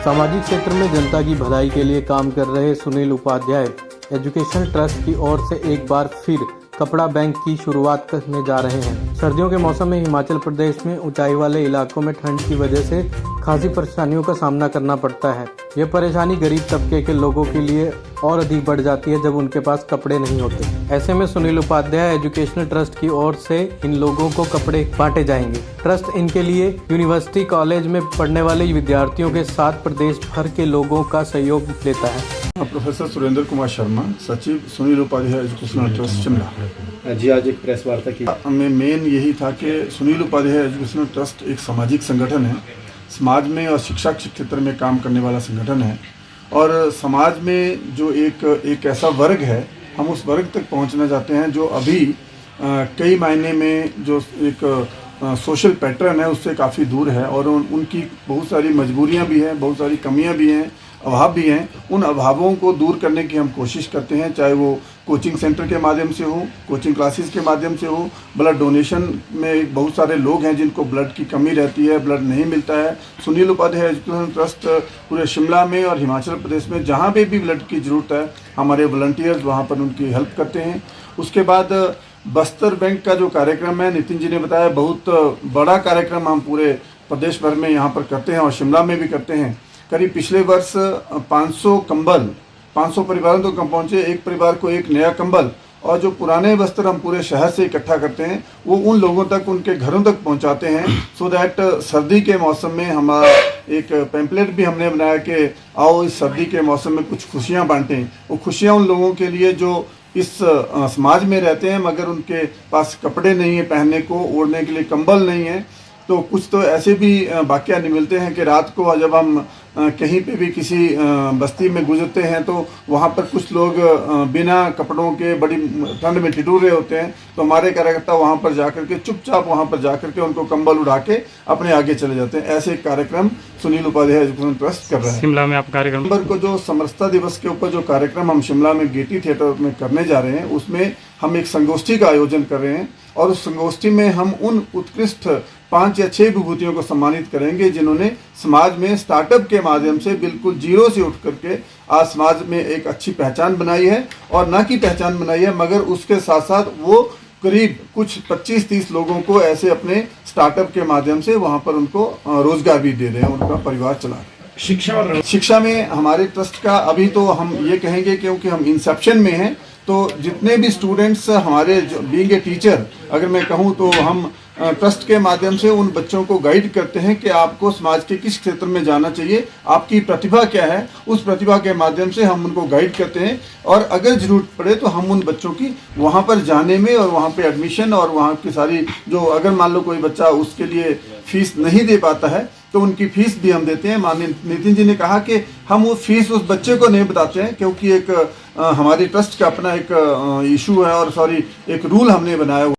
सामाजिक क्षेत्र में जनता की भलाई के लिए काम कर रहे सुनील उपाध्याय एजुकेशन ट्रस्ट की ओर से एक बार फिर कपड़ा बैंक की शुरुआत करने जा रहे हैं। सर्दियों के मौसम में हिमाचल प्रदेश में ऊंचाई वाले इलाकों में ठंड की वजह से खासी परेशानियों का सामना करना पड़ता है। यह परेशानी गरीब तबके के लोगों के लिए और अधिक बढ़ जाती है जब उनके पास कपड़े नहीं होते। ऐसे में सुनील उपाध्याय एजुकेशनल ट्रस्ट की ओर से इन लोगों को कपड़े बांटे जाएंगे। ट्रस्ट इनके लिए यूनिवर्सिटी कॉलेज में पढ़ने वाले विद्यार्थियों के साथ प्रदेश भर के लोगों का सहयोग लेता है। प्रोफेसर सुरेंद्र कुमार शर्मा, सचिव सुनील उपाध्याय एजुकेशनल ट्रस्ट शिमला। जी, आज एक प्रेस वार्ता की में मेन यही था कि सुनील उपाध्याय एजुकेशनल ट्रस्ट एक सामाजिक संगठन है, समाज में और शिक्षा के क्षेत्र में काम करने वाला संगठन है और समाज में जो एक ऐसा वर्ग है, हम उस वर्ग तक पहुंचना चाहते हैं जो अभी कई मायने में जो एक सोशल पैटर्न है उससे काफ़ी दूर है और उनकी बहुत सारी मजबूरियां भी हैं, बहुत सारी कमियां भी हैं, अभाव भी हैं। उन अभावों को दूर करने की हम कोशिश करते हैं, चाहे वो कोचिंग सेंटर के माध्यम से हो, कोचिंग क्लासेस के माध्यम से हो, ब्लड डोनेशन में बहुत सारे लोग हैं जिनको ब्लड की कमी रहती है, ब्लड नहीं मिलता है। सुनील उपाध्याय एजुकेशन ट्रस्ट पूरे शिमला में और हिमाचल प्रदेश में जहाँ पे भी ब्लड की ज़रूरत है, हमारे वॉलंटियर्स वहाँ पर उनकी हेल्प करते हैं। उसके बाद बस्तर बैंक का जो कार्यक्रम है, नितिन जी ने बताया, बहुत बड़ा कार्यक्रम हम पूरे प्रदेश भर में यहाँ पर करते हैं और शिमला में भी करते हैं। करीब पिछले वर्ष 500 कंबल 500 परिवारों तक कम पहुँचे, एक परिवार को एक नया कंबल, और जो पुराने वस्त्र हम पूरे शहर से इकट्ठा करते हैं वो उन लोगों तक, उनके घरों तक पहुंचाते हैं, सो दैट सर्दी के मौसम में हमारा एक पैम्पलेट भी हमने बनाया कि आओ इस सर्दी के मौसम में कुछ खुशियां बांटें। वो खुशियां उन लोगों के लिए जो इस समाज में रहते हैं मगर उनके पास कपड़े नहीं है पहनने को, ओढ़ने के लिए कंबल नहीं है। तो कुछ तो ऐसे भी वाक़या नहीं मिलते हैं कि रात को जब हम कहीं पे भी किसी बस्ती में गुजरते हैं तो वहाँ पर कुछ लोग बिना कपड़ों के बड़ी ठंड में ठिठुर रहे होते हैं, तो हमारे कार्यकर्ता वहाँ पर जाकर के चुपचाप वहाँ पर जाकर के उनको कंबल उड़ा के अपने आगे चले जाते हैं। ऐसे कार्यक्रम सुनील उपाध्याय एजुकेशन ट्रस्ट कर रहे हैं। शिमला में आप कार्यक्रम नवंबर को जो समरसता दिवस के ऊपर जो कार्यक्रम हम शिमला में गेटी थिएटर में करने जा रहे हैं, उसमें हम एक संगोष्ठी का आयोजन कर रहे हैं और उस संगोष्ठी में हम उन उत्कृष्ट 5 या 6 विभूतियों को सम्मानित करेंगे जिन्होंने समाज में स्टार्टअप के माध्यम से बिल्कुल जीरो से उठ करके आज समाज में एक अच्छी पहचान बनाई है, और न कि पहचान बनाई है मगर उसके साथ साथ वो करीब कुछ 25-30 लोगों को ऐसे अपने स्टार्टअप के माध्यम से वहाँ पर उनको रोजगार भी दे रहे हैं, उनका परिवार चला रहे हैं। शिक्षा में हमारे ट्रस्ट का अभी तो हम ये कहेंगे क्योंकि हम इंसेप्शन में हैं, तो जितने भी स्टूडेंट्स हमारे बीइंग ए टीचर अगर मैं कहूँ तो हम ट्रस्ट के माध्यम से उन बच्चों को गाइड करते हैं कि आपको समाज के किस क्षेत्र में जाना चाहिए, आपकी प्रतिभा क्या है, उस प्रतिभा के माध्यम से हम उनको गाइड करते हैं और अगर ज़रूरत पड़े तो हम उन बच्चों की वहाँ पर जाने में और वहाँ पे एडमिशन और वहाँ की सारी जो अगर मान लो कोई बच्चा उसके लिए फीस नहीं दे पाता है तो उनकी फीस भी हम देते हैं। माननीय नितिन जी ने कहा कि हम वो फीस उस बच्चे को नहीं बताते हैं क्योंकि एक हमारी ट्रस्ट का अपना एक इशू है और एक रूल हमने बनाया हुआ